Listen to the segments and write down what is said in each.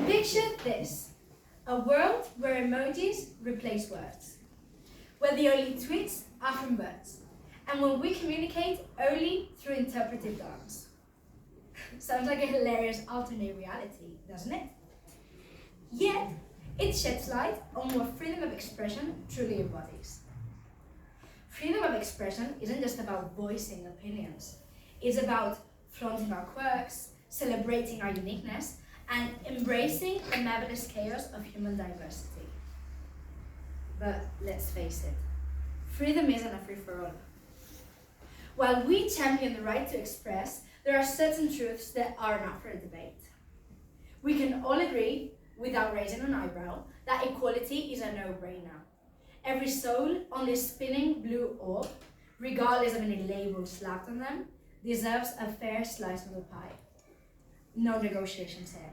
Picture this, a world where emojis replace words, where the only tweets are from birds, and when we communicate only through interpretive dance. Sounds like a hilarious alternate reality, doesn't it? Yet, it sheds light on what freedom of expression truly embodies. Freedom of expression isn't just about voicing opinions. It's about flaunting our quirks, celebrating our uniqueness, and embracing the marvelous chaos of human diversity. But let's face it, freedom isn't a free-for-all. While we champion the right to express, there are certain truths that are not for debate. We can all agree, without raising an eyebrow, that equality is a no-brainer. Every soul on this spinning blue orb, regardless of any label slapped on them, deserves a fair slice of the pie. No negotiations here.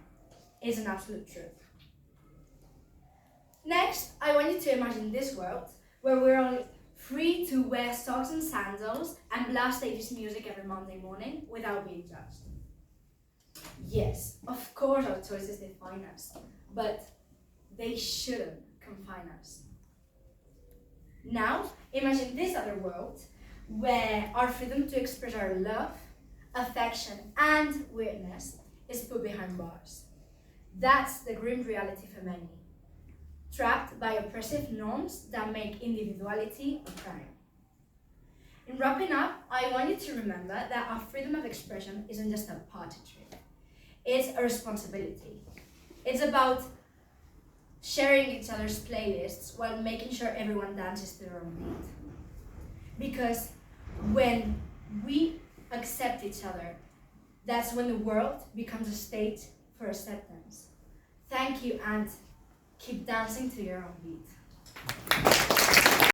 It's an absolute truth. Next, I want you to imagine this world where we're all free to wear socks and sandals and blast 80s music every Monday morning without being judged. Yes, of course our choices define us, but they shouldn't confine us. Now, imagine this other world where our freedom to express our love, affection, and weirdness is put behind bars. That's the grim reality for many, trapped by oppressive norms that make individuality a crime. In wrapping up, I want you to remember that our freedom of expression isn't just a party trick. It's a responsibility. It's about sharing each other's playlists while making sure everyone dances to their own beat. Because when we accept each other, that's when the world becomes a stage for acceptance. Thank you, and keep dancing to your own beat.